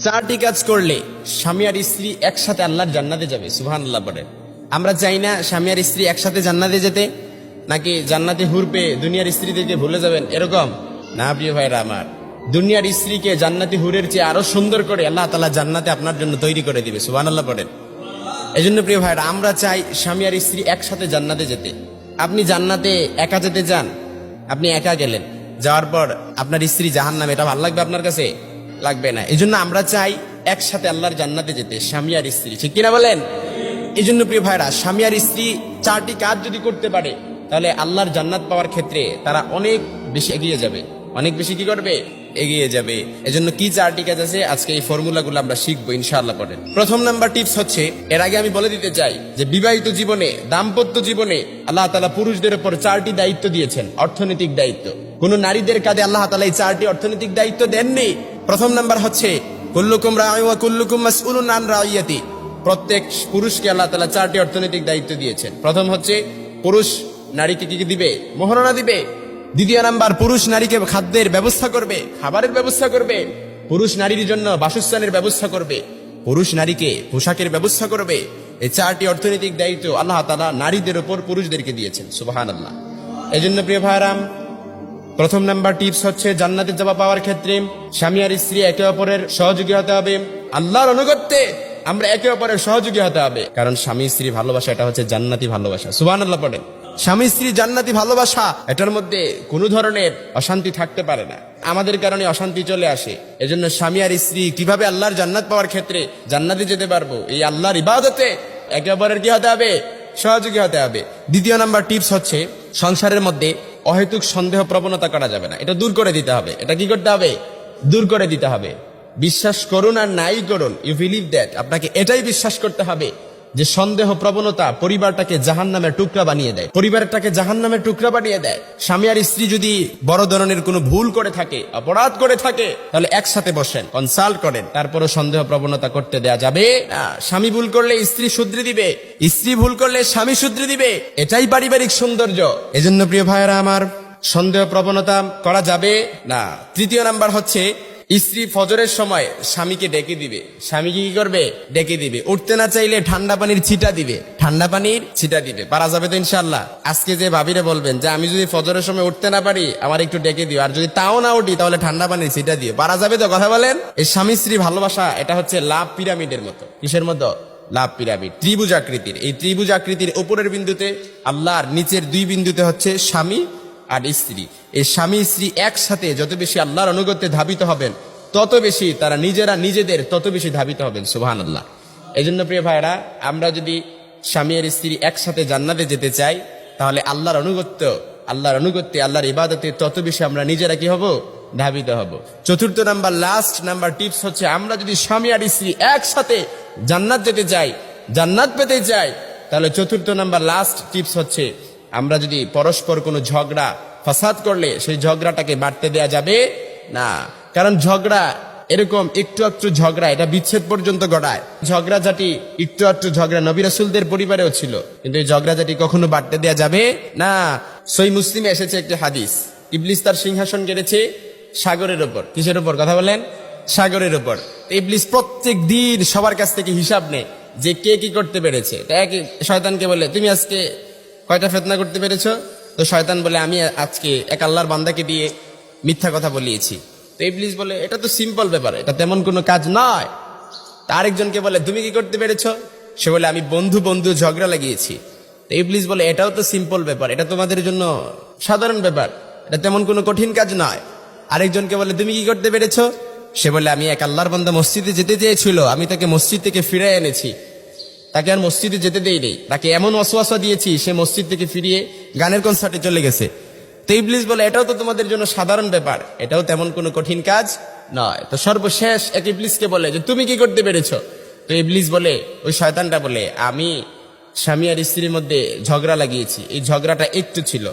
চারটি কাজ করলে স্বামী আর স্ত্রী একসাথে আল্লাহর জান্নাতে যাবে। সুবহানাল্লাহ বলেন। আমরা চাই না স্বামী আর স্ত্রী একসাথে জান্নাতে যেতে, নাকি জান্নাতে হুর পেয়ে দুনিয়ার স্ত্রীদেরকে ভুলে যাবেন এরকম না। প্রিয় ভাইরা আমার, দুনিয়ার স্ত্রীকে জান্নাতি হুরের চেয়ে আরো সুন্দর করে আল্লাহ তাআলা জান্নাতে আপনার জন্য তৈরি করে দিবে। সুবহানাল্লাহ বলেন। এই জন্য প্রিয় ভাইরা, আমরা চাই স্বামী আর স্ত্রী একসাথে জান্নাতে যেতে। আপনি জান্নাতে একা যেতে চান, আপনি একা গেলেন, যাওয়ার পর আপনার স্ত্রী জাহান্নামে, এটা ভালো লাগবে আপনার কাছে? লাগবে না। এই জন্য আমরা চাই একসাথে আল্লাহর জান্নাতে যেতে, স্বামী আর স্ত্রী, ঠিক কিনা বলেন? এই জন্য প্রিয় ভাইরা, স্বামী আর স্ত্রী চারটি কাজ যদি করতে পারে, তাহলে আল্লাহর জান্নাত পাওয়ার ক্ষেত্রে তারা অনেক বেশি এগিয়ে যাবে। অনেক বেশি কি করবে? এগিয়ে যাবে। এজন্য কি চারটি কাজ আছে, আজকে এই ফর্মুলাগুলো আমরা শিখবো ইনশাআল্লাহ। পড়েন। প্রথম নাম্বার টিপস হচ্ছে, এর আগে আমি বলে দিতে চাই যে বিবাহিত জীবনে, দাম্পত্য জীবনে আল্লাহ তাআলা পুরুষদের উপর চারটি দায়িত্ব দিয়েছেন, অর্থনৈতিক দায়িত্ব। কোন নারীদের কাঁধে আল্লাহ তাআলা এই চারটি অর্থনৈতিক দায়িত্ব দেননি। প্রথম নাম্বার হচ্ছে, কুল্লুকুম রাঈ ওয়া কুল্লুকুম মাসউলুন আন রাইয়াতি। প্রত্যেক পুরুষকে আল্লাহ তাআলা চারটি অর্থনৈতিক দায়িত্ব দিয়েছেন। প্রথম হচ্ছে, পুরুষ নারীকে কি দিবে? মোহরানা দিবে। দ্বিতীয় নাম্বার, পুরুষ নারীকে খাদ্যের ব্যবস্থা করবে, খাবারের ব্যবস্থা করবে। পুরুষ নারীর জন্য বাসস্থানের ব্যবস্থা করবে। পুরুষ নারীকে পোশাকের ব্যবস্থা করবে। এই চারটি অর্থনৈতিক দায়িত্ব আল্লাহ তাআলা নারীদের উপর পুরুষদেরকে দিয়েছেন। সুবহানাল্লাহ। এই জন্য প্রিয় ভাইরাম, প্রথম নাম্বার টিপস হচ্ছে, জান্নাতে যাওয়া পাওয়ার ক্ষেত্রে স্বামী আর স্ত্রী একে অপরের সহযোগী হতে হবে। আল্লাহর অনুগত্যে আমরা একে অপরের সহযোগী হতে হবে, কারণ স্বামী স্ত্রী ভালোবাসা এটা হচ্ছে জান্নাতি ভালোবাসা। সুবহানাল্লাহ পড়েন। স্বামী স্ত্রী জান্নাতি ভালোবাসা, এটার মধ্যে কোনো ধরনের অশান্তি থাকতে পারে না। আমাদের কারণে অশান্তি চলে আসে। এজন্য স্বামী আর স্ত্রী কিভাবে আল্লাহর জান্নাত পাওয়ার ক্ষেত্রে জান্নাতে যেতে পারবো, এই আল্লাহর ইবাদতে একে অপরের কি হতে হবে? সহযোগী হতে হবে। দ্বিতীয় নাম্বার টিপস হচ্ছে, সংসারের মধ্যে অহেতুক সন্দেহ প্রবণতা করা যাবে না। এটা দূর করে দিতে হবে। এটা কি করতে হবে? দূর করে দিতে হবে। বিশ্বাস করুন আর নাই করুন, ইউ বিলিভ দ্যাট, আপনাকে এটাই বিশ্বাস করতে হবে যে সন্দেহ প্রবণতা পরিবারটাকে জাহান্নামের টুকরা বানিয়ে দেয়, পরিবারটাকে জাহান্নামের টুকরা বানিয়ে দেয়। স্বামী আর স্ত্রী যদি বড় ধরনের কোনো ভুল করে থাকে, অপরাধ করে থাকে, তাহলে একসাথে বসেন, কনসাল্ট করেন, তারপরও সন্দেহ প্রবণতা করতে দেয়া যাবে না। স্বামী ভুল করলে স্ত্রী শুধরে দিবে, স্ত্রী ভুল করলে স্বামী শুধরে দিবে। এটাই পারিবারিক সৌন্দর্য। এজন্য প্রিয় ভাইয়েরা আমার, সন্দেহ প্রবণতা করা যাবে না। তৃতীয় নাম্বার হচ্ছে, স্ত্রী ফজরের সময় স্বামীকে ডেকে দিবে। স্বামী কি করবে? ডেকে দিবে। উঠতে না চাইলে ঠান্ডা পানির ছিটা দিবে, ঠান্ডা পানির ছিটা দিবে। পারা যাবে তো ইনশাআল্লাহ? আজকে যে ভাবিরে বলবেন যে আমি যদি ফজরের সময় উঠতে না পারি, আমার একটু ডেকে দিও, আর যদি তাও না উঠি তাহলে ঠান্ডা পানির ছিটা দিও। পারা যাবে তো? কথা বলেন। এই স্বামী স্ত্রী ভালোবাসা, এটা হচ্ছে লাভ পিরামিডের মতো। কিসের মতো? লাভ পিরামিড, ত্রিভুজ আকৃতির। এই ত্রিভুজ আকৃতির উপরের বিন্দুতে আল্লাহ, আর নিচের দুই বিন্দুতে হচ্ছে স্বামী আর স্ত্রী। এই স্বামী স্ত্রী একসাথে যত বেশি আল্লাহর অনুগত্যে ধাবিত হবেন, তত বেশি তারা নিজেরা নিজেদের তত বেশি ধাবিত হবেন। সুবহানাল্লাহ। এই জন্য প্রিয় ভাইরা, আমরা যদি স্বামী আর স্ত্রী একসাথে জান্নাতে যেতে চাই, তাহলে আল্লাহর অনুগত্যে আল্লাহর ইবাদতে তত বেশি আমরা নিজেরা কি হব? ধাবিত হব। চতুর্থ নাম্বার, লাস্ট নাম্বার টিপস হচ্ছে, আমরা যদি স্বামী আর স্ত্রী একসাথে জান্নাত যেতে চাই, জান্নাত পেতে চাই, তাহলে চতুর্থ নাম্বার লাস্ট টিপস হচ্ছে, আমরা যদি পরস্পর কোনো ঝগড়া ফাসাদ করলে সেই ঝগড়াটাকে বাড়তে দেয়া যাবে না। কারণ ঝগড়া এরকম একটু একটু ঝগড়া, এটা বিচ্ছেদ পর্যন্ত গড়ায়। ঝগড়াঝাটি, একটু একটু ঝগড়া নবী রাসূলদের পরিবারেও ছিল, কিন্তু এই ঝগড়াঝাটি কখনো বাড়তে দেয়া যাবে না। সহিহ মুসলিমে এসেছে একটি হাদিস, ইবলিস তার সিংহাসন গেড়েছে সাগরের উপর। কিসের উপর? কথা বলেন। সাগরের উপর। ইবলিস প্রত্যেক দিন সবার কাছ থেকে হিসাব নেয় যে কে কি করতে পেরেছে। শয়তানকে বলে, তুমি আজকে কয়টা ফিতনা করতে পেরেছো? তো শয়তান বলে, আমি আজকে এক আল্লাহর বান্দাকে দিয়ে মিথ্যা কথা বলিয়েছি। তো ইবলিস বলে, এটা তো সিম্পল ব্যাপার, এটা তেমন কোনো কাজ নয়। আরেকজনকে বলে, তুমি কি করতে পেরেছো? সে বলে, আমি বন্ধু ঝগড়া লাগিয়েছি। তো ইবলিস বলে, এটাও তো সিম্পল ব্যাপার, এটা তোমাদের জন্য সাধারণ ব্যাপার, এটা তেমন কোনো কঠিন কাজ নয়। আরেকজনকে বলে, তুমি কি করতে পেরেছো? সে বলে, আমি এক আল্লাহর বান্দা মসজিদে যেতে চেয়েছিল, আমি তাকে মসজিদ থেকে ফিরিয়ে এনেছি, তাকে আর মসজিদে যেতে দেইনি, তাকে এমন ওয়াসওয়াসা দিয়েছি সে মসজিদ থেকে ফিরিয়ে গানের কনসার্টে চলে গেছে। তো ইবলিস বলে, এটাও তো তোমাদের জন্য সাধারণ ব্যাপার, এটাও তেমন কোনো কঠিন কাজ নয়। তো সর্বশেষ এক ইবলিসকে বলে যে, তুমি কি করতে পেরেছো? তো ইবলিস বলে, ওই শয়তানটা বলে, আমি স্বামী আর স্ত্রীর মধ্যে ঝগড়া লাগিয়েছি, এই ঝগড়াটা একটু ছিল,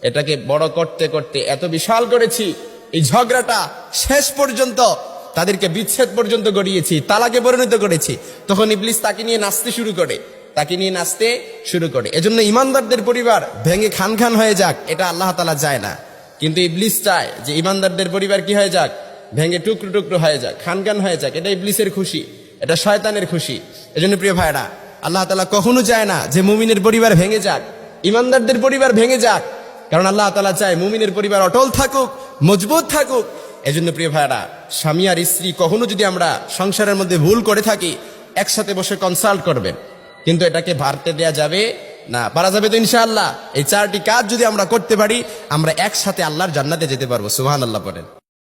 এটাকে বড় করতে করতে এত বিশাল করেছি, এই ঝগড়াটা শেষ পর্যন্ত তাদেরকে বিচ্ছেদ পর্যন্ত গড়িয়েছি, তালাকে পরিণত করেছি। তখন ইবলিস তাকে নিয়ে নাচতে শুরু করে। এজন্য ইমানদারদের পরিবার ভেঙে খান খান হয়ে যাক, এটা আল্লাহ তাআলা চায় না। কিন্তু ইবলিস চায় যে ইমানদারদের পরিবার কি হয়ে যাক? ভেঙে টুকরো টুকরো হয়ে যাক, খানখান হয়ে যাক, এটা ইবলিসের খুশি, এটা শয়তানের খুশি। এজন্য প্রিয় ভাইরা, আল্লাহ তাআলা কখনো চায় না যে মুমিনের পরিবার ভেঙে যাক, ইমানদারদের পরিবার ভেঙে যাক, কারণ আল্লাহ তাআলা চায় মুমিনের পরিবার অটল থাকুক, মজবুত থাকুক। এজন্য প্রিয় ভাইরা, স্বামী আর স্ত্রী কখনো যদি আমরা সংসারের মধ্যে ভুল করে থাকি, একসাথে বসে কনসাল্ট করবেন, কিন্তু এটাকে বাড়তে দেয়া যাবে না। পারা যাবে তো ইনশাআল্লাহ? এই 4টি কাজ যদি আমরা করতে পারি, আমরা একসাথে আল্লাহর জান্নাতে যেতে পারবো। সুবহানাল্লাহ বলেন।